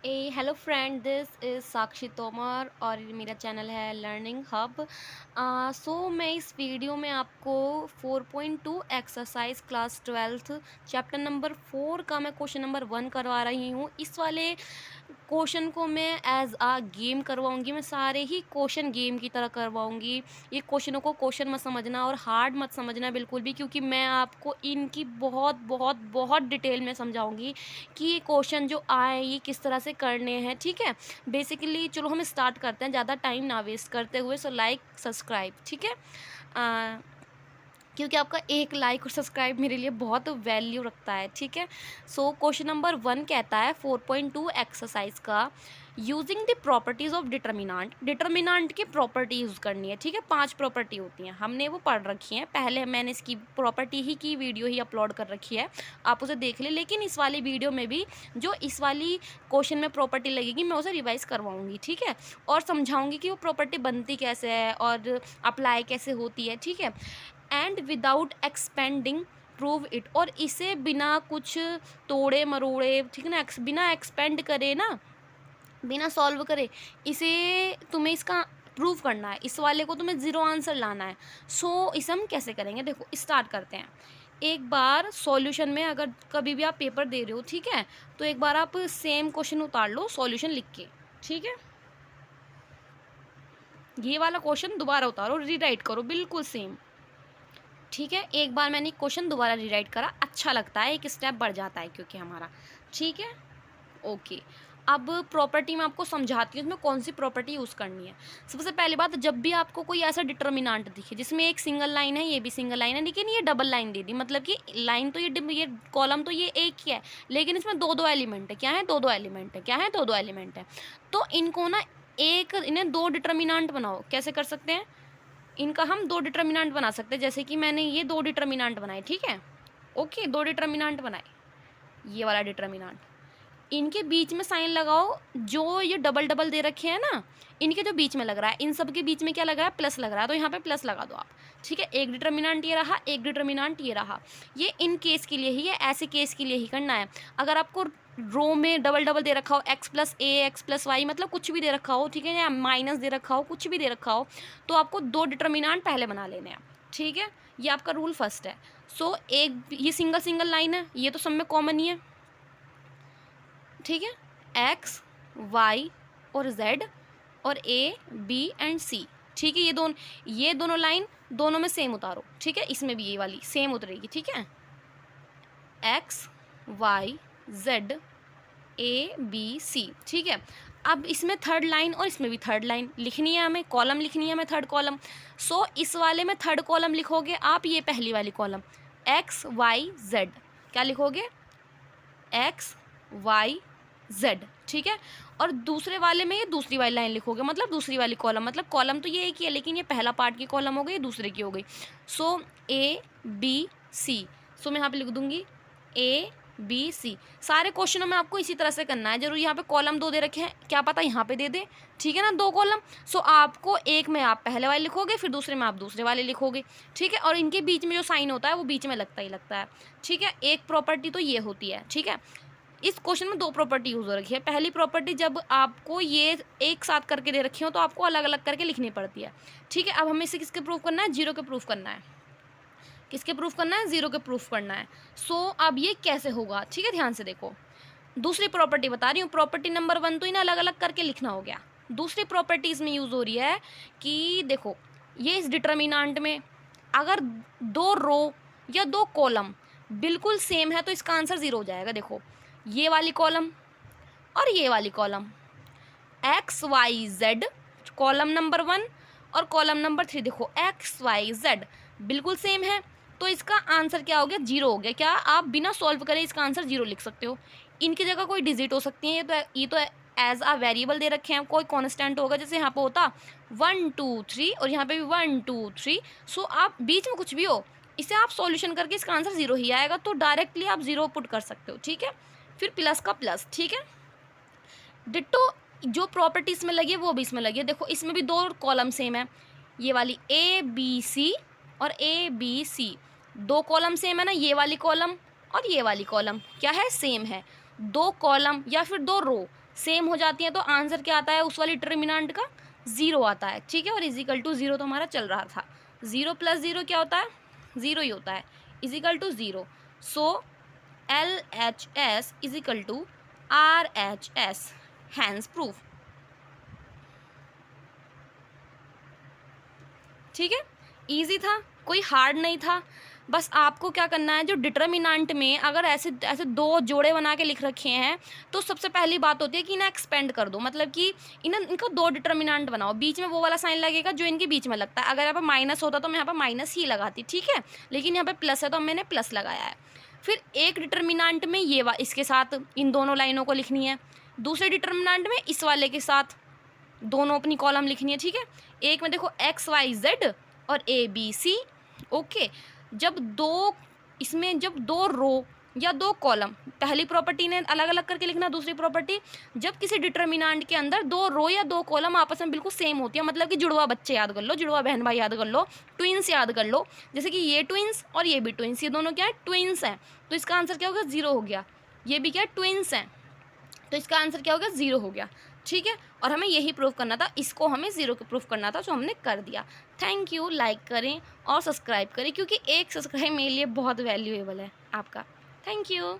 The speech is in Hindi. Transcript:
हेलो फ्रेंड, दिस इज़ साक्षी तोमर और ये मेरा चैनल है लर्निंग हब। मैं इस वीडियो में आपको 4.2 exercise class 12th chapter number 4 का मैं क्वेश्चन नंबर 1 करवा रही हूँ। इस वाले क्वेश्चन को मैं एज आ गेम करवाऊँगी। मैं सारे ही क्वेश्चन गेम की तरह करवाऊँगी। ये क्वेश्चनों को क्वेश्चन मत समझना और हार्ड मत समझना बिल्कुल भी, क्योंकि मैं आपको इनकी बहुत बहुत बहुत डिटेल में समझाऊँगी कि ये क्वेश्चन जो आए ये किस तरह से करने हैं। ठीक है, बेसिकली चलो हम स्टार्ट करते हैं ज़्यादा टाइम ना वेस्ट करते हुए। सो लाइक सब्सक्राइब, ठीक है। अ, क्योंकि आपका एक लाइक और सब्सक्राइब मेरे लिए बहुत वैल्यू रखता है। ठीक है, सो क्वेश्चन नंबर 1 कहता है 4.2 एक्सरसाइज का, using the properties of determinant. Determinant की प्रॉपर्टी यूज़ करनी है। ठीक है, 5 प्रॉपर्टी होती हैं, हमने वो पढ़ रखी हैं पहले। मैंने इसकी प्रॉपर्टी ही की वीडियो ही अपलोड कर रखी है, आप उसे देख लें। लेकिन इस वाली वीडियो में भी जो इस वाली क्वेश्चन में प्रॉपर्टी लगेगी मैं उसे रिवाइज करवाऊंगी। ठीक है, और समझाऊंगी कि वो प्रॉपर्टी बनती कैसे है और अप्लाई कैसे होती है। ठीक है, and without expanding prove it. और इसे बिना कुछ तोड़े मरोड़े, ठीक है ना, बिना एक्सपेंड करे ना, बिना सॉल्व करे इसे तुम्हें इसका प्रूव करना है। इस वाले को तुम्हें ज़ीरो आंसर लाना है। इसे हम कैसे करेंगे, देखो स्टार्ट करते हैं। एक बार सॉल्यूशन में अगर कभी भी आप पेपर दे रहे हो, ठीक है, तो एक बार आप सेम क्वेश्चन उतार लो सॉल्यूशन लिख के। ठीक है, ये वाला क्वेश्चन दोबारा उतारो, रीराइट करो बिल्कुल सेम। ठीक है, एक बार मैंने क्वेश्चन दोबारा रीराइट करा, अच्छा लगता है, एक स्टेप बढ़ जाता है क्योंकि हमारा। ठीक है, ओके। अब प्रॉपर्टी मैं आपको समझाती हूँ इसमें कौन सी प्रॉपर्टी यूज़ करनी है। सबसे पहली बात, जब भी आपको कोई ऐसा डिटर्मिनांट दिखे जिसमें एक सिंगल लाइन है, ये भी सिंगल लाइन है, लेकिन ये डबल लाइन दे दी, मतलब कि लाइन तो ये कॉलम तो ये एक ही है, लेकिन इसमें दो दो एलिमेंट है। क्या है? दो दो एलिमेंट है। क्या है? दो दो एलिमेंट है। तो इनको ना इन्हें दो डिटर्मिनांट बनाओ। कैसे कर सकते हैं? इनका हम दो डिटर्मिनांट बना सकते हैं। जैसे कि मैंने ये दो डिटर्मिनांट बनाए, ठीक है, ओके, दो डिटर्मिनांट बनाए। ये वाला डिटर्मिनांट, इनके बीच में साइन लगाओ। जो ये डबल डबल दे रखे हैं ना, इनके जो बीच में लग रहा है, इन सब के बीच में क्या लग रहा है? प्लस लग रहा है, तो यहाँ पे प्लस लगा दो आप। ठीक है, एक डिटर्मिनांट ये रहा, एक डिटर्मिनांट ये रहा। ये इन केस के लिए ही है, ऐसे केस के लिए ही करना है। अगर आपको रो में डबल डबल दे रखा हो, एक्स प्लस ए एक्स प्लस वाई, मतलब कुछ भी दे रखा हो, ठीक है, या माइनस दे रखा हो, कुछ भी दे रखा हो, तो आपको दो डिटर्मिनांट पहले बना लेने हैं। ठीक है, ये आपका रूल फर्स्ट है। एक ये सिंगल सिंगल लाइन है, ये तो सब में कॉमन ही है। ठीक है, एक्स वाई और जेड और ए बी एंड सी। ठीक है, ये दोनों लाइन दोनों में सेम उतारो। ठीक है, इसमें भी ये वाली सेम उतरेगी। ठीक है, X Y Z A B C. ठीक है, अब इसमें थर्ड लाइन और इसमें भी थर्ड लाइन लिखनी है हमें, कॉलम लिखनी है हमें, थर्ड कॉलम। इस वाले में थर्ड कॉलम लिखोगे आप, ये पहली वाली कॉलम एक्स वाई जेड। क्या लिखोगे? X Y Z. ठीक है, और दूसरे वाले में ये दूसरी वाली लाइन लिखोगे, मतलब दूसरी वाली कॉलम, मतलब कॉलम तो ये एक ही है, लेकिन ये पहला पार्ट की कॉलम हो गई, दूसरे की हो गई। A B C. मैं यहाँ पे लिख दूंगी ए बी सी। सारे क्वेश्चनों में आपको इसी तरह से करना है। जरूर यहाँ पे कॉलम दो दे रखे हैं, क्या पता यहाँ पे दे दे। ठीक है ना, दो कॉलम। आपको एक में आप पहले वाले लिखोगे, फिर दूसरे में आप दूसरे वाले लिखोगे। ठीक है, और इनके बीच में जो साइन होता है वो बीच में लगता ही लगता है। ठीक है, एक प्रॉपर्टी तो ये होती है। ठीक है, इस क्वेश्चन में दो प्रॉपर्टी यूज हो रखी है। पहली प्रॉपर्टी, जब आपको ये एक साथ करके दे रखी हो तो आपको अलग अलग करके लिखनी पड़ती है। ठीक है, अब हमें इसे किसके प्रूफ करना है? जीरो के प्रूफ करना है। किसके प्रूफ करना है? जीरो के प्रूफ करना है। अब ये कैसे होगा? ठीक है, ध्यान से देखो। दूसरी प्रॉपर्टी बता रही हूँ, प्रॉपर्टी नंबर 1 तो इन्हें अलग अलग करके लिखना हो गया। दूसरी प्रॉपर्टी इसमें यूज हो रही है कि देखो, ये इस डिटर्मिनांट में अगर दो रो या दो कॉलम बिल्कुल सेम है तो इसका आंसर जीरो हो जाएगा। देखो, ये वाली कॉलम और ये वाली column, X Y Z, column number 1 और कॉलम नंबर 3, देखो एक्स वाई जेड बिल्कुल सेम है, तो इसका आंसर क्या हो गया? जीरो हो गया। क्या आप बिना सॉल्व करे इसका आंसर जीरो लिख सकते हो? इनकी जगह कोई डिजिट हो सकती है, ये तो एज आ वेरिएबल दे रखे हैं, कोई कॉन्स्टेंट होगा, जैसे यहाँ पे होता 1 2 3 और यहाँ पे भी 1 2 3। आप बीच में कुछ भी हो, इसे आप सॉल्यूशन करके इसका आंसर जीरो ही आएगा, तो डायरेक्टली आप जीरो पुट कर सकते हो। ठीक है, फिर प्लस का प्लस। ठीक है, डिट्टो जो प्रॉपर्टी इसमें लगी है वो भी इसमें लगी है। देखो, इसमें भी दो कॉलम सेम है, ये वाली ए बी सी और ए बी सी, दो कॉलम सेम है ना, ये वाली कॉलम और ये वाली कॉलम क्या है? सेम है। दो कॉलम या फिर दो रो सेम हो जाती हैं तो आंसर क्या आता है उस वाली डिटर्मिनेंट का, 0 आता है, ठीक है। और इजिकल टू 0 तो हमारा चल रहा था, 0 प्लस 0 क्या होता है, 0 ही होता है, equal to 0। So LHS equal to RHS, hence proof, ठीक है। इजी था, कोई हार्ड नहीं था। बस आपको क्या करना है, जो डिटर्मिनेंट में अगर ऐसे ऐसे दो जोड़े बना के लिख रखे हैं तो सबसे पहली बात होती है कि इन्हें एक्सपेंड कर दो, मतलब कि इनको दो डिटर्मिनेंट बनाओ, बीच में वो वाला साइन लगेगा जो इनके बीच में लगता है। अगर यहाँ पर माइनस होता तो मैं यहाँ पर माइनस ही लगाती, ठीक है, लेकिन यहाँ पर प्लस है तो मैंने प्लस लगाया है। फिर एक डिटर्मिनेंट में ये इसके साथ इन दोनों लाइनों को लिखनी है, दूसरे डिटर्मिनेंट में इस वाले के साथ दोनों अपनी कॉलम लिखनी है, ठीक है। एक में देखो XYZ और ABC, ओके। जब दो रो या दो कॉलम, पहली प्रॉपर्टी ने अलग अलग करके लिखना, दूसरी प्रॉपर्टी जब किसी डिटर्मिनेंट के अंदर दो रो या दो कॉलम आपस में बिल्कुल सेम होती है, मतलब कि जुड़वा बच्चे याद कर लो, जुड़वा बहन भाई याद कर लो, ट्विंस याद कर लो, जैसे कि ये ट्विंस और ये भी ट्विंस, ये दोनों क्या है, ट्विंस हैं, तो इसका आंसर क्या होगा, 0 हो गया। ये भी क्या है, ट्विंस हैं, तो इसका आंसर क्या हो गया, 0 हो गया, ठीक है। और हमें यही प्रूफ करना था, इसको हमें 0 को प्रूफ करना था, जो हमने कर दिया। थैंक यू, लाइक करें और सब्सक्राइब करें, क्योंकि एक सब्सक्राइब मेरे लिए बहुत वैल्यूएबल है आपका। Thank you.